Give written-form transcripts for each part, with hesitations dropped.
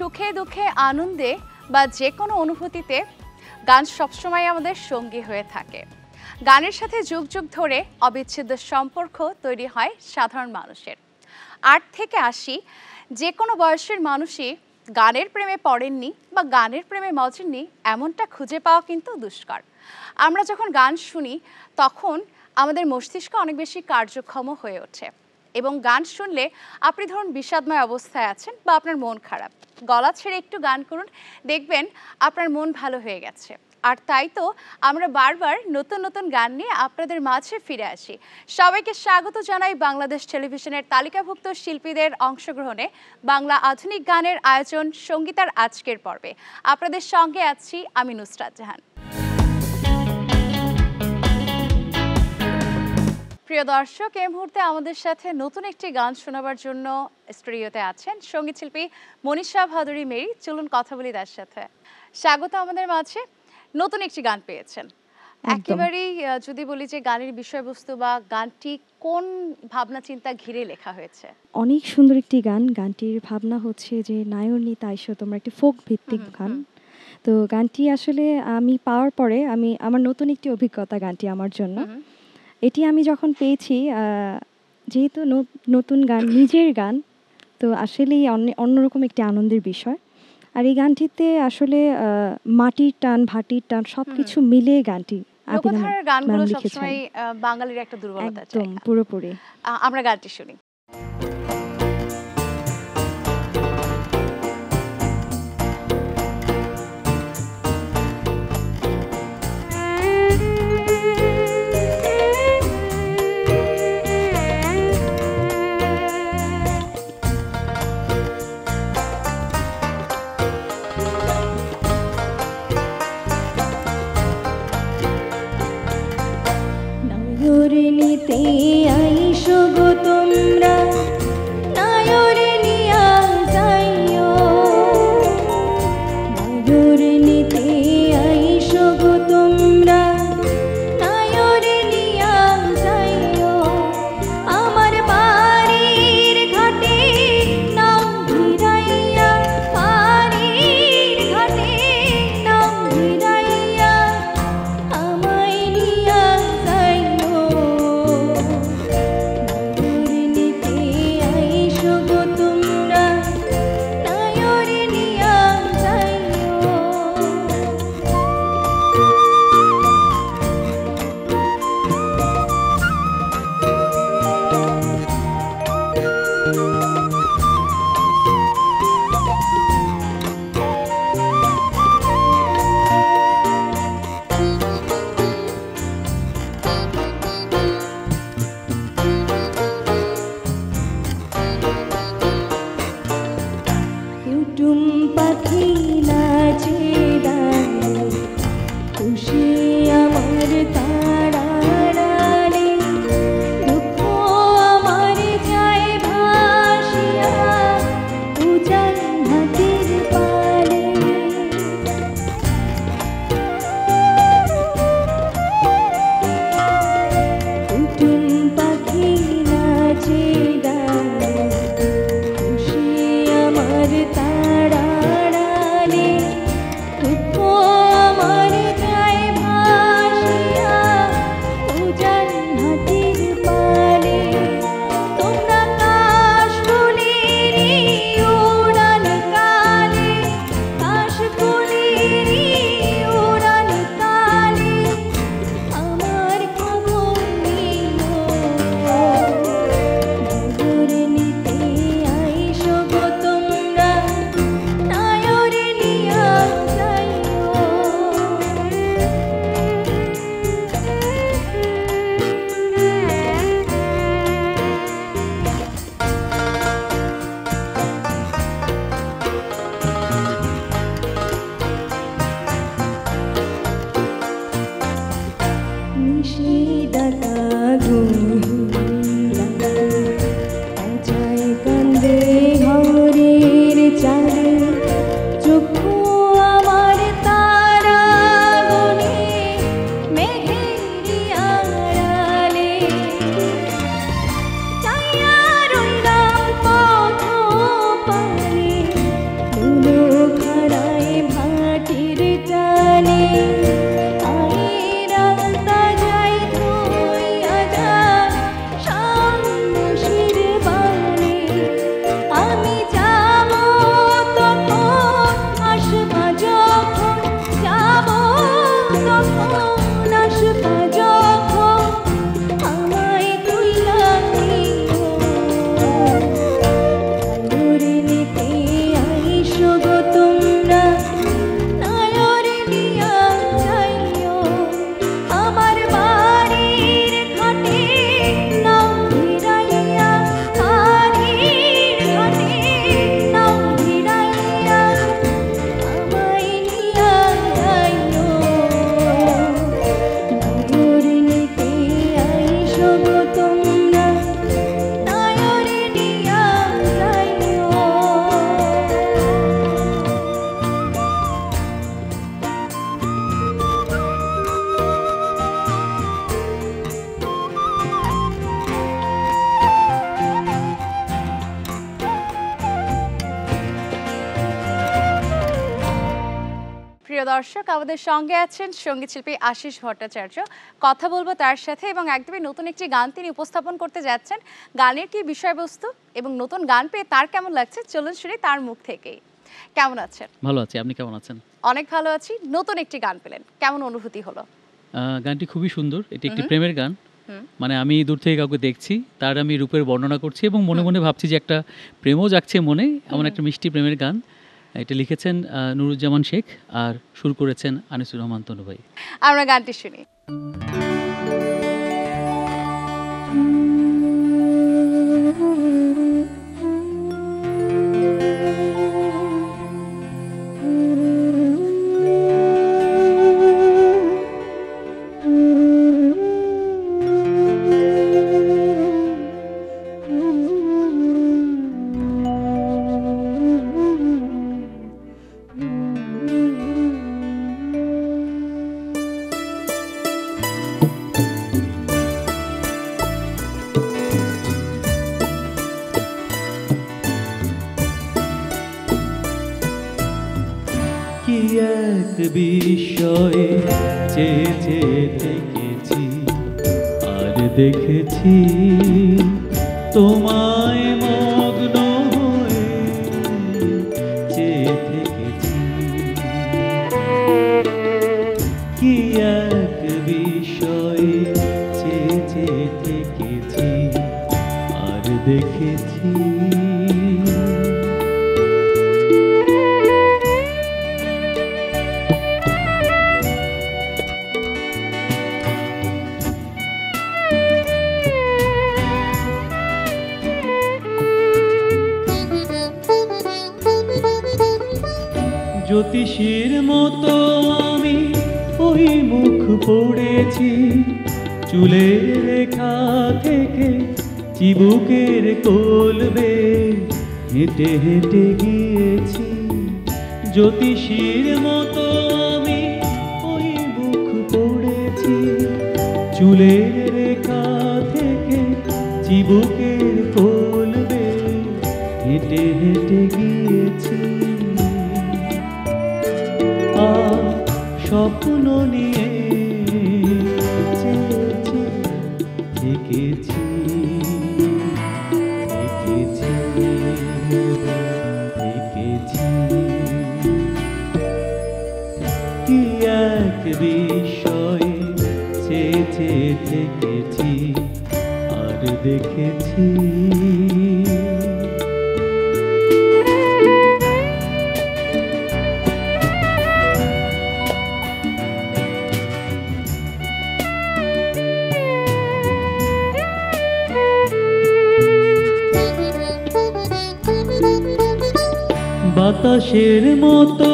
সুখে দুঃখে আনন্দে বা যে কোনো অনুভূতিতে গান সবসময় আমাদের সঙ্গী হয়ে থাকে। গানের সাথে যুগ যুগ ধরে অবিচ্ছেদ্য সম্পর্ক তৈরি হয় সাধারণ মানুষের। ৮ থেকে ৮০ যে কোনো বয়সের মানুষই গানের প্রেমে পড়েননি বা গানের প্রেমে মজেননি এমনটা খুঁজে পাওয়া কিন্তু দুষ্কর। আমরা যখন গান শুনি তখন আমাদের মস্তিষ্ক অনেক বেশি কার্যক্ষম হয়ে ওঠে এবং গান শুনলে আপনি ধরুন বিষাদময় অবস্থায় আছেন বা আপনার মন খারাপ, গলা ছেড়ে একটু গান করুন, দেখবেন আপনার মন ভালো হয়ে গেছে। আর তাই তো আমরা বারবার নতুন নতুন গান নিয়ে আপনাদের মাঝে ফিরে আসি। সবাইকে স্বাগত জানাই বাংলাদেশ টেলিভিশনের তালিকাভুক্ত শিল্পীদের অংশগ্রহণে বাংলা আধুনিক গানের আয়োজন সঙ্গীতার আজকের পর্বে। আপনাদের সঙ্গে আছি আমি নুসরাত জাহান। প্রিয় দর্শক, এই মুহূর্তে আমাদের সাথে নতুন একটি গান শোনাবার জন্য স্টুডিওতে আছেন সঙ্গীত শিল্পী মনীষা ভাদুরী মেরি। চলুন কথা বলি তার সাথে। স্বাগত আমাদের মাঝে। নতুন একটি গান পেয়েছেন, একেবারেই যদি বলি যে গানের বিষয়বস্তু বা গানটি কোন ভাবনা চিন্তা ঘিরে লেখা হয়েছে? অনেক সুন্দর একটি গান। গানটির ভাবনা হচ্ছে যে নায়রনি তাইশো, তোমরা একটি ফোক ভিত্তিক গান। তো গানটি আসলে আমি পাওয়ার পরে আমার নতুন একটি অভিজ্ঞতা গানটি আমার জন্য। এটি আমি যখন পেয়েছি, যেহেতু নতুন গান, নিজের গান, তো আসলেই অন্যরকম একটি আনন্দের বিষয়। আর এই গানটিতে আসলে মাটির টান, ভাটির টান সবকিছু মিলে গানটি লোকধারার গানগুলো সবসময় বাঙালির একটা দুর্বলতা, একদম পুরোপুরি। আমরা গানটি শুনি। নায়রনিতে আইসো গো তোমরা, নায়রনিয়া যাইও। নায়রনিতে আইসো গো তোমরা, নায়রনিয়া যাইও। আমার বাড়ির ঘাটে নাও ভিড়াইয়া, বাড়ির ঘাটে নাও ভিড়াইয়া, আমায় নিয়া যাইও। নায়রনিতে আইসো গো তোমরা, নায়রনিয়া যাইও। কুটুম পাখি নাচে ডালে, খুশি আমার তারাড়ালে, দুঃখ আমার যায় ভাসিয়া উজান হাতির পালে। কুটুম পাখি নাচে ডালে, খুশি আমার তারাড়ালে, দুঃখ আমার যায় ভাসিয়া উজান হাতির পালে। তোমরা কাশফুলেরই উড়ান কালে, কাশফুলেরই উড়ান কালে, আমার খবর নিও। নায়রনিতে আইসো গো তোমরা, নায়রনিয়া যাইও। নিশিদাতা গুঞ্জা, বাজায় কান্দে ঘরের চালে, চক্ষু আমার তারা গনে মেঘের আড়ালে। চাইয়া রইলাম পথ পারে, ধুলো প্রিয় দর্শক, আমাদের সঙ্গে আছেন সঙ্গীত শিল্পী আশিস ভট্টাচার্য। কথা বলবো তার সাথে এবং একদমই নতুন একটি গান তিনি উপস্থাপন করতে যাচ্ছেন। গানের কি বিষয়বস্তু এবং নতুন গান পেয়ে তার কেমন লাগছে, চলুন শুনি তার মুখ থেকেই। কেমন আছেন? ভালো আছি, আপনি কেমন আছেন? অনেক ভালো আছি। নতুন একটি গান পেলেন, কেমন অনুভূতি হলো? গানটি খুবই সুন্দর। এটি একটি প্রেমের গান। মানে আমি দূর থেকে কাউকে দেখছি, তার আমি রূপের বর্ণনা করছি এবং মনে মনে ভাবছি যে একটা প্রেমও জাগছে মনে, এমন একটা মিষ্টি প্রেমের গান। এটা লিখেছেন নুরুজ্জামান শেখ আর সুর করেছেন আনিসুর রহমান তনু ভাই। আমরা গানটি শুনি। কি এক বিষয়ে চেয়ে চেয়ে থেকেছি আর দেখেছি তোমায় মগ্ন হয়ে চেয়ে থেকেছি। কি এক বিষয়ে চেয়ে চেয়ে থেকেছি আর দেখেছি। জ্যোতিষীর মতো আমি ওই মুখ পড়েছি, চুলের রেখা থেকে চিবুকের কোলবে হেঁটে হেঁটে গিয়েছি। জ্যোতিষীর মতো আমি ওই মুখ পড়েছি, চুলের রেখা থেকে চিবুকের কোলবে হেঁটে হেঁটে গিয়েছি। স্বপ্ন নিয়ে চেয়েছি থেকেছি থেকেছি থেকেছি। কি এক বিষয়ে চেয়ে চেয়ে থেকেছি আর দেখেছি। বাতাসের মতো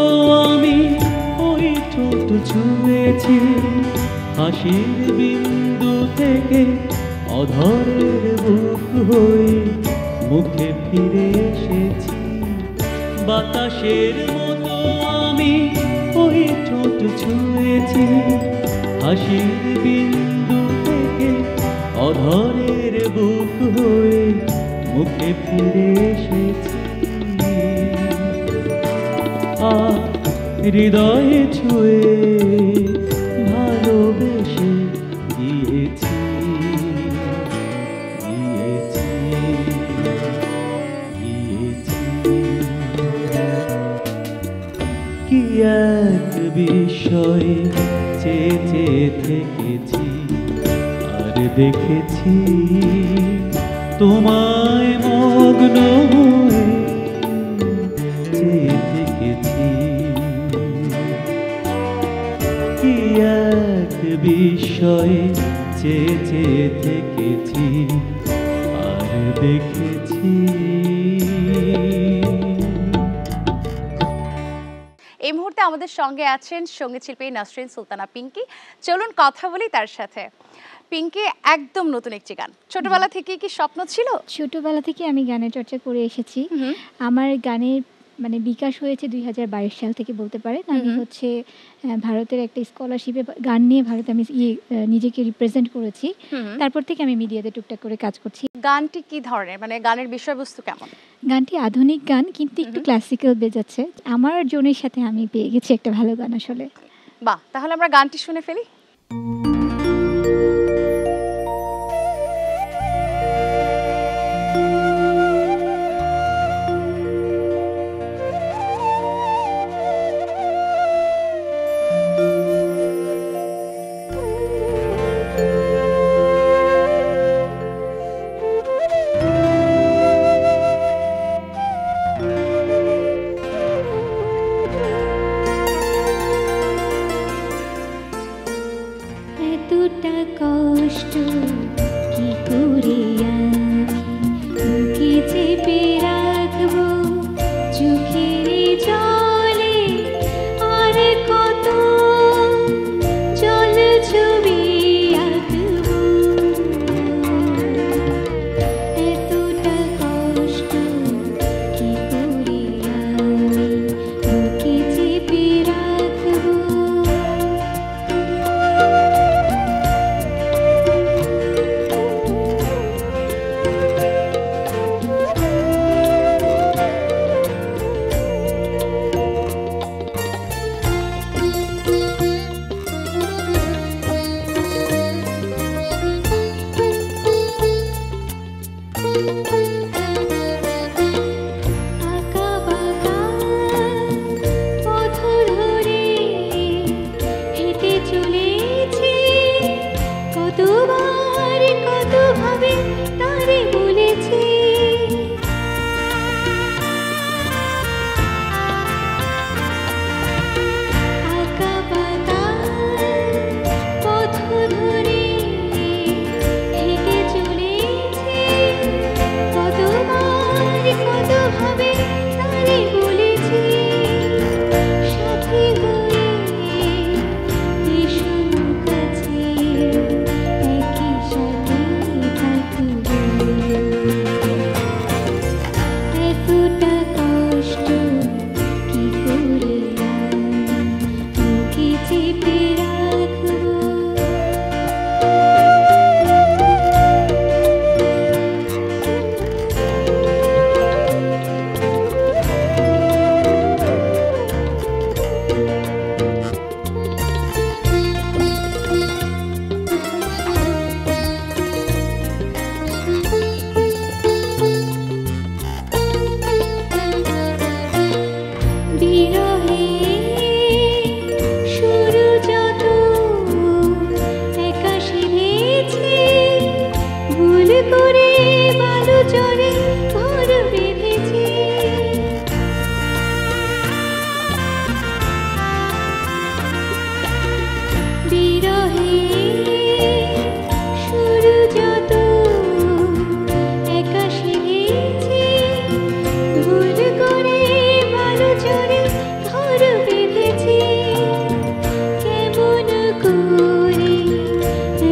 আমি ওই ঠোঁট ছুঁয়েছি, হাসির বিন্দু থেকে অধরের বুক হয়ে মুখে ফিরে এসেছি। বাতাসের মতো আমি ওই ঠোঁট ছুঁয়েছি, হাসির বিন্দু থেকে অধরের বুক হয়ে মুখে ফিরে এসেছি। হৃদয়ে ছুঁয়ে ভালোবেসে গিয়েছি গিয়েছি গিয়েছি। কি এক বিষয়ে চেয়ে চেয়ে থেকেছি আর দেখেছি তোমায় মগ্ন হয়ে চেয়ে থেকেছি। কি এক বিষয়ে চেয়ে চেয়ে থেকেছি আর দেখেছি। এই মুহূর্তে আমাদের সঙ্গে আছেন সঙ্গীত শিল্পী নাসরিন সুলতানা পিঙ্কি। চলুন কথা বলি তার সাথে। পিঙ্কি, একদম নতুন একটি গান, ছোটবেলা থেকে কি স্বপ্ন ছিল? ছোটবেলা থেকে আমি গানের চর্চা করে এসেছি। আমার গানের মানে বিকাশ হয়েছে 2022 সাল থেকে বলতে পারেন। আমি হচ্ছে ভারতের একটা স্কলারশিপে গান নিয়ে ভারতে আমি নিজেকে রিপ্রেজেন্ট করেছি। তারপর থেকে আমি মিডিয়াতে টুকটাক করে কাজ করছি। গানটি কি ধরনের, মানে গানের বিষয়বস্তু কেমন? গানটি আধুনিক গান, কিন্তু একটু ক্লাসিক্যাল বেজাচ্ছে। আমার জনের সাথে আমি পেয়ে গেছি একটা ভালো গান আসলে। বাহ, তাহলে আমরা গানটি শুনে ফেলি। এতটা কষ্ট কি করে আমি বুকে চেপে রাখবো, চোখের জলে আর কত জল ছবি আঁকবো। এতটা কষ্ট কি করে আমি বুকে চেপে রাখবো। আঁকা বাঁকা পথ ধরে হেঁটে চলেছি, কতবার কতভাবে তারে বলেছি। আঁকা বাঁকা পথ ধরে হেঁটে চলেছি, কতবার কতভাবে তারে বলেছি। সাথী হয়ে এসো কাছে, একই সাথে থাকবো। এতটা কষ্ট কি করে আমি বুকে চেপে রাখবো। বিরহে শুরু যত একা সেধেছি, ভুল করে বালু চরে ঘর বেঁধেছি। বিরহে শুরু যত একা সেধেছি, ভুল করে বালু চরে ঘর বেঁধেছি। কেমন করে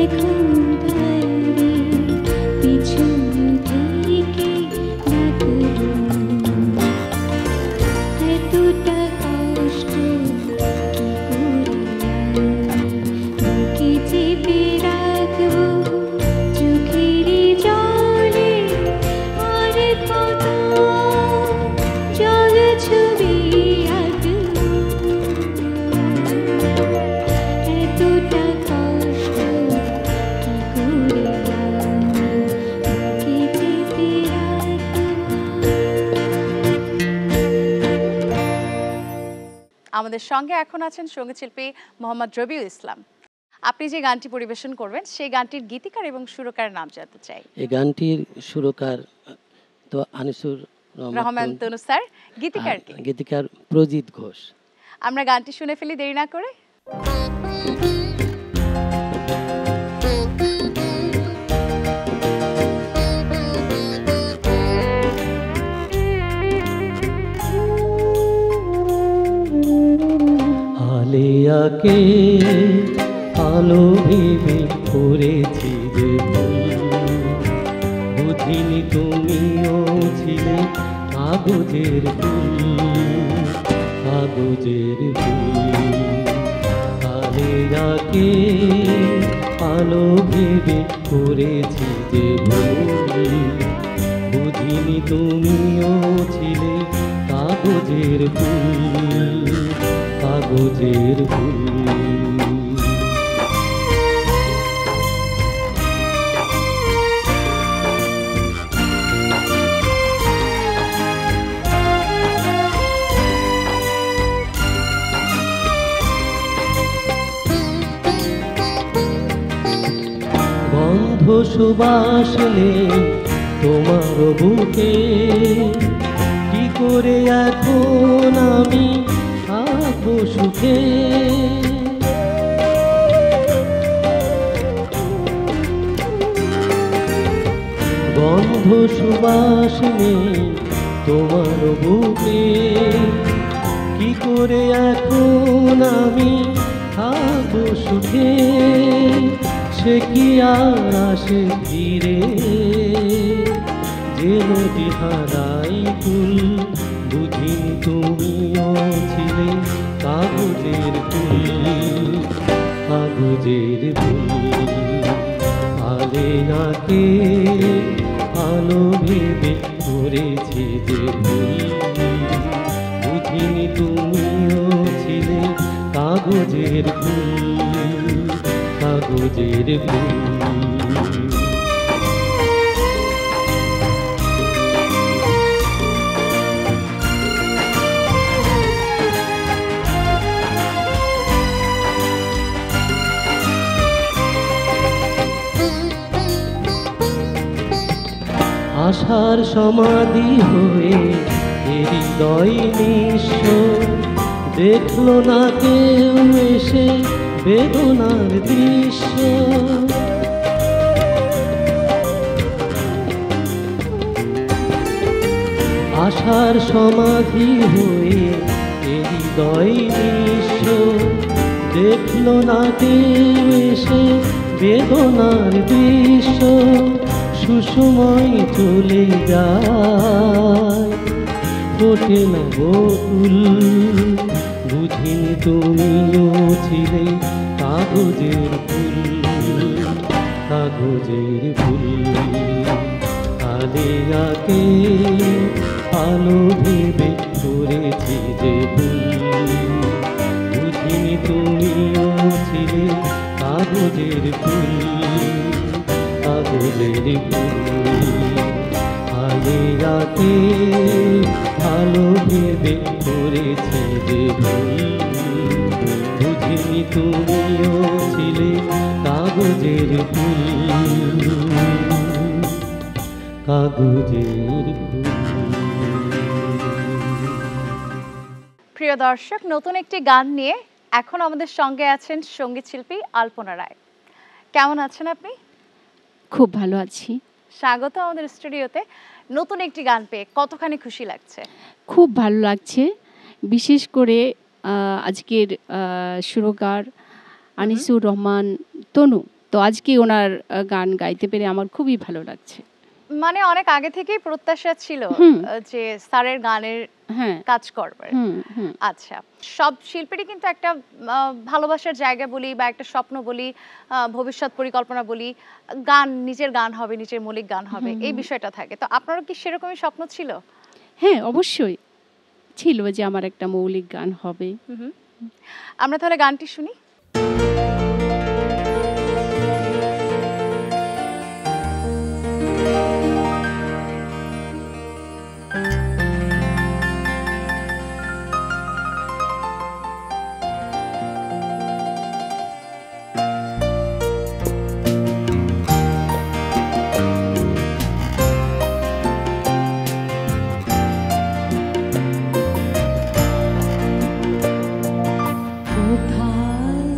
এখন ধরবে পিছন থেকে ডাকবো। এতটা কষ্ট কি করে আমি বুকে চেপে রাখবো, চোখের জলে আর কত জল ছবি আঁকবো। এতটা কষ্ট কি করে আমি বুকে চেপে রাখবো। আমাদের সঙ্গে এখন আছেন সঙ্গীতশিল্পী মোহাম্মদ রবিউল ইসলাম। আপনি যে গানটি পরিবেশন করবেন সেই গানটির গীতিকার এবং সুরকার নাম জানতে চাই। এই গানটির সুরকার তো আনিসুর রহমান তনু স্যার, গীতিকার কে? গীতিকার প্রজিত ঘোষ। আমরা গানটি শুনে ফেলি দেরি না করে। আলেয়াকে আলো ভেবে করেছি যে ভুল, বুঝিনি তুমিও ছিলে কাগজের ফুল, কাগজের ফুল। আলে আকে আলো ভেবে করেছি যে ভুল, বুঝিনি তুমিও ছিলে কাগজের ফুল, কাগজের ফুল। গন্ধ সুবাস নেই তোমার বুকে, কি করে এখন আমি থাকবো সুখে। গন্ধ সুবাস নেই তোমার বুকে, কি করে এখন আমি থাকবো সুখে। সে কি আর আসে ফিরে, যে নদী হারাই কুল, বুঝিনি তুমিও ছিলে কাগজের ফুল, কাগজের ফুল। আলে নাকে আলো ভেবে করেছি যে ভুল, বুঝিনি তুমিও ছিলে কাগজের ফুল, কাগজের ফুল। আশার সমাধি হয়ে হৃদয় নিঃস্ব, দেখলো না কেউ এসে বেদনার দৃশ্য। আশার সমাধি হয়ে হৃদয় নিঃস্ব, দেখলো না কেউ এসে বেদনার দৃশ্য। সুসময় চলে যায় ফোটে না বকুল, বুঝিনি তুমিও ছিলে কাগজের ফুল, কাগজের ফুল। আলে আকে আলো ভেবে করেছি যে ভুল, বুঝিনি তুমিও ছিলে কাগজের ফুল, কাগজের ফুল। আলে আকে আলো ভেবে করেছি যে ভুল, বুঝিনি তুমিও ছিলে কাগজের ফুল, কাগজের ফুল। প্রিয় দর্শক, নতুন একটি গান নিয়ে এখন আমাদের সঙ্গে আছেন সঙ্গীত শিল্পী আলপনা রায়। কেমন আছেন আপনি? খুব ভালো আছি। স্বাগত আমাদের স্টুডিওতে। নতুন একটি গান পেয়ে কতখানি খুশি লাগছে? খুব ভালো লাগছে, বিশেষ করে আজকের সুরকার আনিসুর রহমান তনু, তো আজকে ওনার গান গাইতে পেরে আমার খুবই ভালো লাগছে। মানে অনেক আগে থেকেই প্রত্যাশা ছিল যে স্যারের গানের কাজ করবে। আচ্ছা, সব শিল্পীরই কিন্তু একটা ভালোবাসার জায়গা বলি বা একটা স্বপ্ন বলি, ভবিষ্যৎ পরিকল্পনা বলি, গান, নিজের গান হবে, নিজের মৌলিক গান হবে, এই বিষয়টা থাকে। তো আপনারও কি সেরকমই স্বপ্ন ছিল? হ্যাঁ, অবশ্যই ছিল যে আমার একটা মৌলিক গান হবে। আমরা তাহলে গানটি শুনি। কোথায়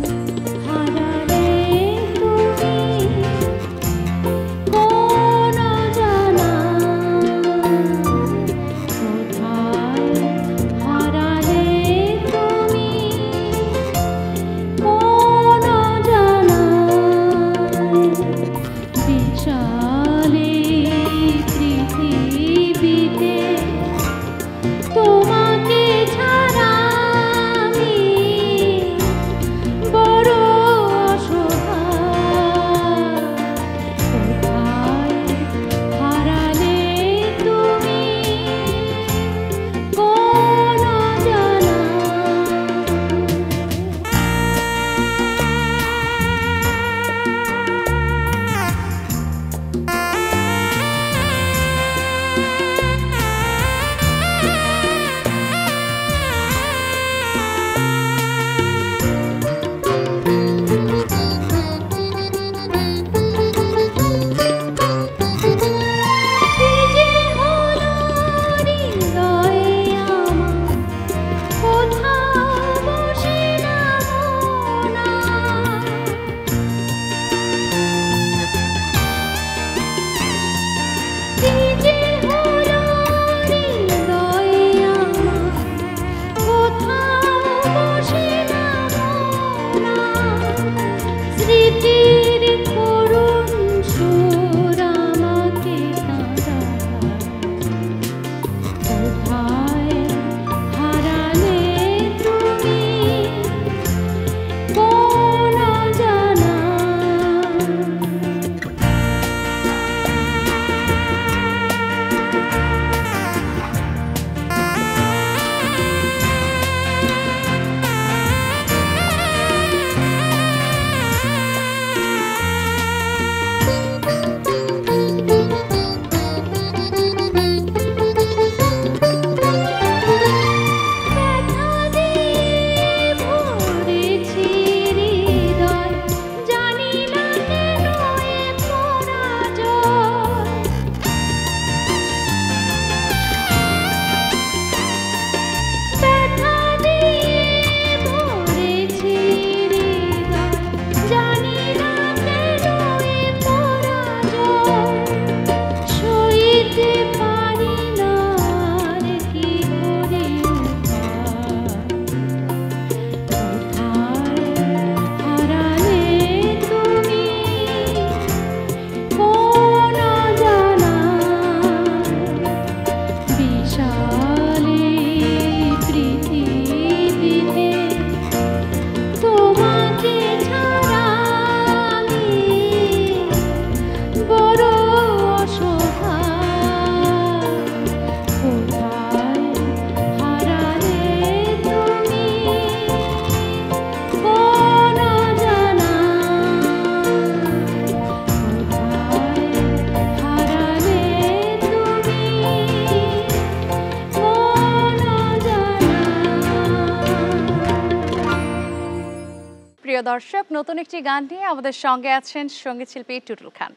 প্রিয় দর্শক, নতুন একটি গান নিয়ে আমাদের সঙ্গে আছেন সঙ্গীত শিল্পী টুটুল খান।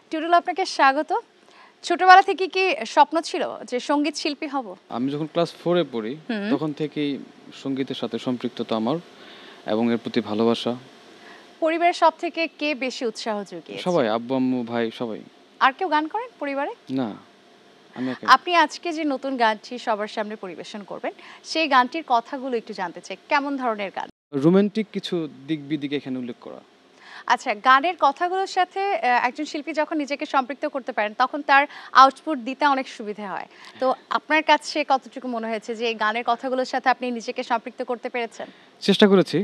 টুটুল, আপনাকে স্বাগত। ছোটবেলা থেকে কি স্বপ্ন ছিল যে সঙ্গীত শিল্পী হব? আমি যখন ক্লাস 4-এ পড়ি তখন থেকেই সঙ্গীতের সাথে সম্পৃক্ততা আমার এবং এর প্রতি ভালোবাসা। পরিবারের সব থেকে কে বেশি উৎসাহ জুগিয়েছে? সবাই, আব্বু আম্মু ভাই সবাই। আর কেউ গান করেন পরিবারে? না, আমি একাই। আপনি আজকে যে নতুন গানটি সবার সামনে পরিবেশন করবেন, সেই গানটির কথাগুলো একটু জানতে চাই। কেমন ধরনের গান? রোমান্টিক কিছু দিক বিদিক এখানে উল্লেখ করা। আচ্ছা, গানের কথাগুলোর সাথে একজন শিল্পী যখন নিজেকে সম্পৃক্ত করতে পারেন তখন তার আউটপুট দিতে অনেক সুবিধা হয়। তো আপনার কাছে কতটুকু মনে হয়েছে যে এই গানের কথাগুলোর সাথে আপনি নিজেকে সম্পৃক্ত করতে পেরেছেন? চেষ্টা করেছি,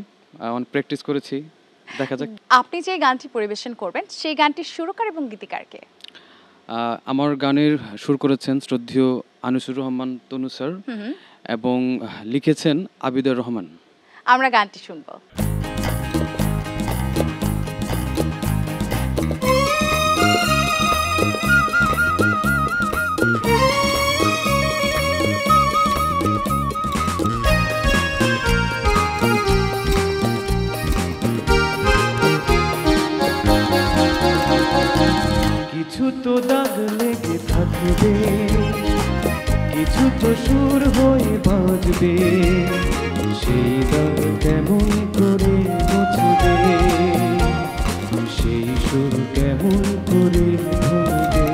অনেক প্র্যাকটিস করেছি, দেখা যাক। আপনি যে গানটি পরিবেশন করবেন সেই গানটির সুরকার এবং গীতিকার কে? আমার গানের সুর করেছেন শ্রদ্ধেয় আনিসুর রহমান তনু স্যার এবং লিখেছেন আবিদুর রহমান। আমরা গানটি শুনবো। কিছু তো দাগ লেগে থাকবে, কিছু তো সুর হয়ে বাজবে, সেই দাগ কেমন করে মুছবে, সেই সুর কেমন করে ধরবে।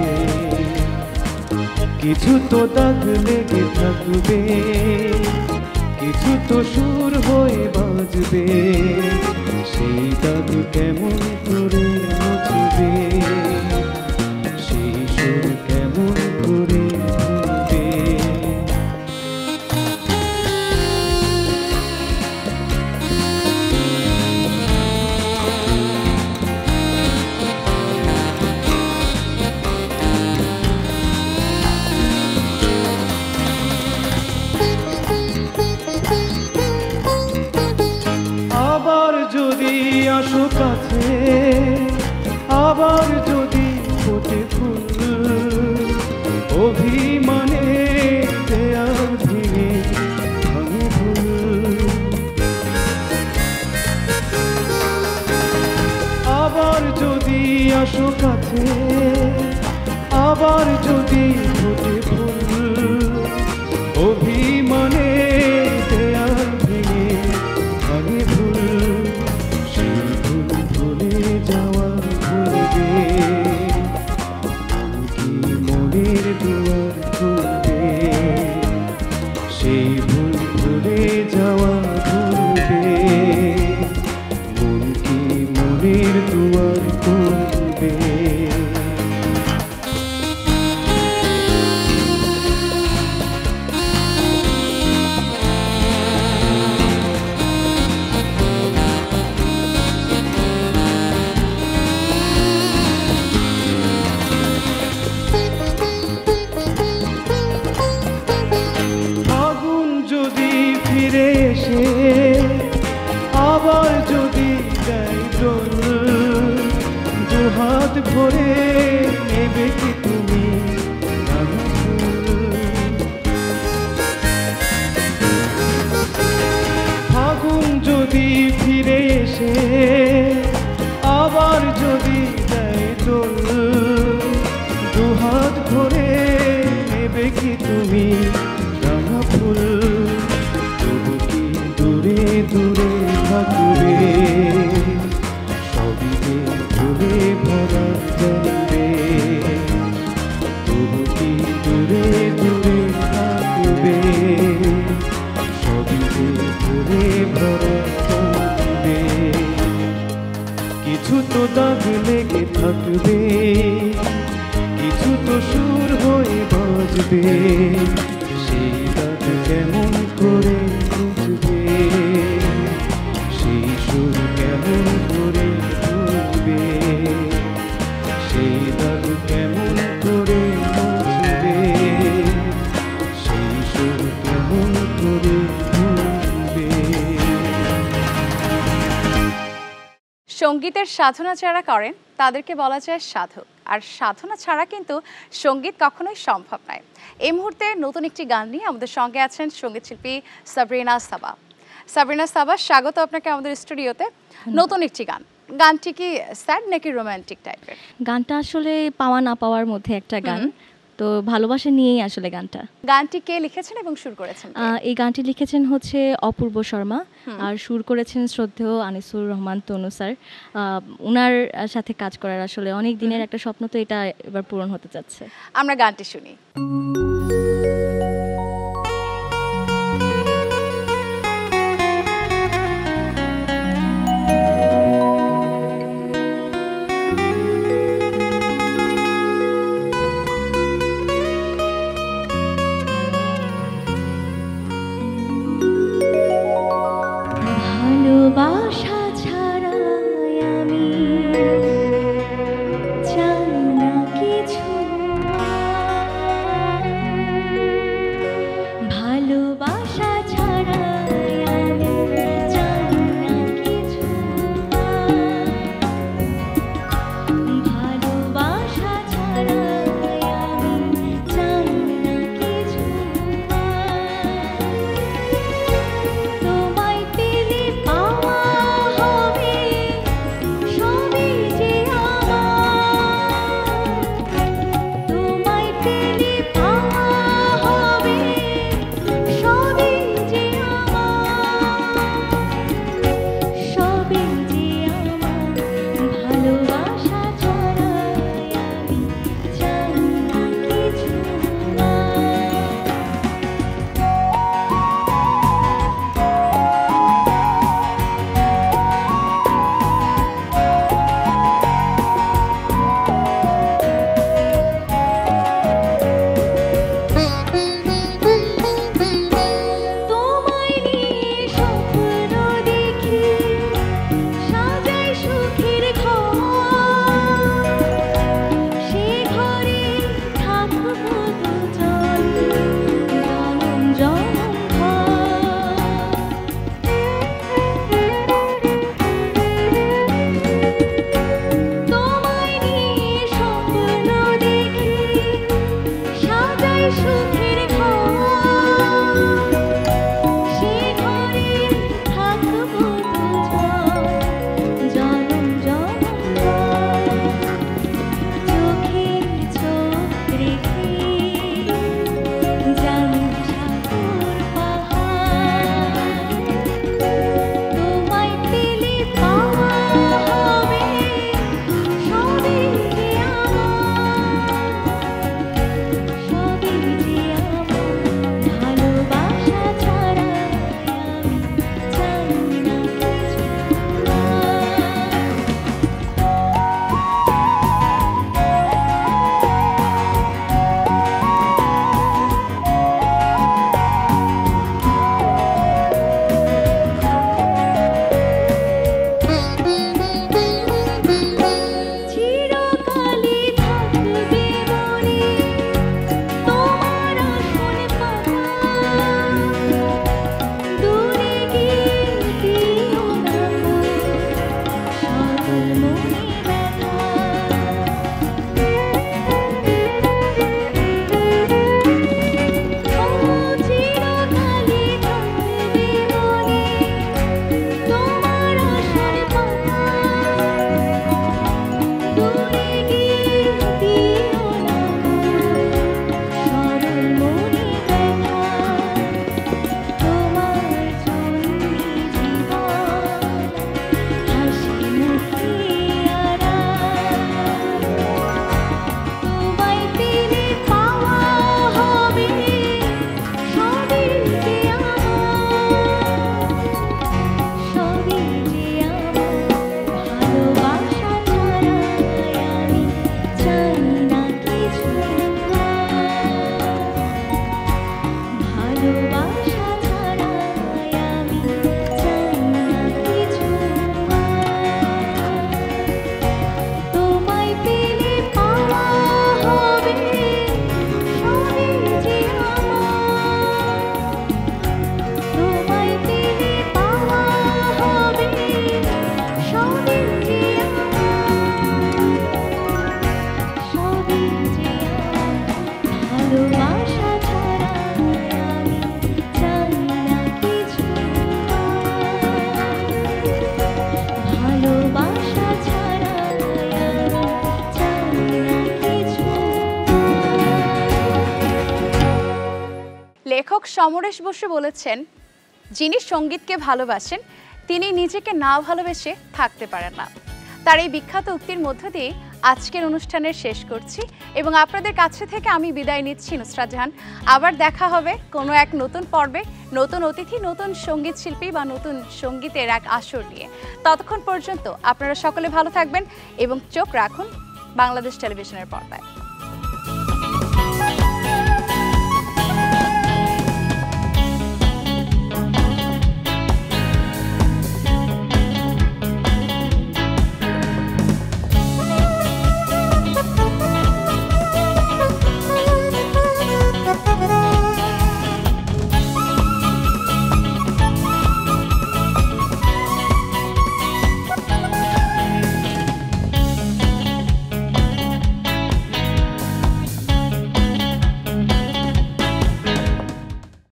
কিছু তো দাগ লেগে থাকবে, কিছু তো সুর হয়ে বাজবে, সেই দাগ কেমন করে মুছবে, সেই সুর কেমন করে ধরবে। আবার যদি আসো কাছে, আবার যদি ফোটে ফুল, অভিমানে দেয়াল ভেঙে ভাঙে ভুল। আবার যদি আসো কাছে, আবার যদি ফোটে ফুল, অভিমানে দেয়াল ভেঙে ভাঙে ভুল। সেই ভুল ভুলে যাওয়া ভুলবে, মন কি মনের দুয়ার খুলবে, সেই ভুল ভুলে যাওয়া ভুলবে, মন কি মনের দুয়ার খুলবে। আগুন যদি ফিরে এসে আবার যদি দেয় দোল, দুহাত ভরে নেবে কি তুমি রাঙা ফুল? আগুন যদি ফিরে এসে আবার যদি দেয় দোল, দুহাত ভরে নেবে কি তুমি রাঙা ফুল? তবু কি দূরে দূরে থাকবে, সবই যে ভুলে ভরা যাবে। তবু কি দূরে দূরে থাকবে, সবই যে ভুলে ভরা যাবে। কিছু তো দাগ লেগে থাকবে, কিছু তো সুর হয়ে বাজবে, সেই দাগ কেমন করে বুঝবে, সেই সুর কেমন করে বুঝবে, সেই দাগ কেমন করে বুঝবে, সেই সুর কেমন করে বুঝবে। সঙ্গীতের সাধনা যারা করেন তাদেরকে বলা যায় সাধক, আর সাধনা ছাড়া কিন্তু সঙ্গীত কখনোই সম্ভব নয়। এই মুহূর্তে নতুন একটি গান নিয়ে আমাদের সঙ্গে আছেন সঙ্গীত শিল্পী সাবরিনা সাবা। সাবরিনা সাবা, স্বাগত আপনাকে আমাদের স্টুডিওতে। নতুন একটি গান, গানটি কি স্যাড নাকি রোমান্টিক টাইপের? গানটা আসলে পাওয়া না পাওয়ার মধ্যে একটা গান, তো ভালোবাসা নিয়েই আসলে গানটা। গানটি কে লিখেছেন এবং সুর করেছেন? এই গানটি লিখেছেন হচ্ছে অপূর্ব শর্মা, আর সুর করেছেন শ্রদ্ধেয় আনিসুর রহমান তনু স্যার। ওনার সাথে কাজ করার আসলে অনেক দিনের একটা স্বপ্ন, তো এটা এবার পূরণ হতে যাচ্ছে। আমরা গানটি শুনি। ভালোবাসা ছাড়া আমি চাই না কিছু, লেখক সমরেশ বসু বলেছেন, যিনি সঙ্গীতকে ভালোবাসেন তিনি নিজেকে না ভালোবেসে থাকতে পারেন না। তার এই বিখ্যাত উক্তির মধ্য দিয়ে আজকের অনুষ্ঠানের শেষ করছি এবং আপনাদের কাছে থেকে আমি বিদায় নিচ্ছি নুসরাত জাহান। আবার দেখা হবে কোনো এক নতুন পর্বে, নতুন অতিথি, নতুন সঙ্গীত শিল্পী বা নতুন সঙ্গীতের এক আসর নিয়ে। ততক্ষণ পর্যন্ত আপনারা সকলে ভালো থাকবেন এবং চোখ রাখুন বাংলাদেশ টেলিভিশনের পর্দায়।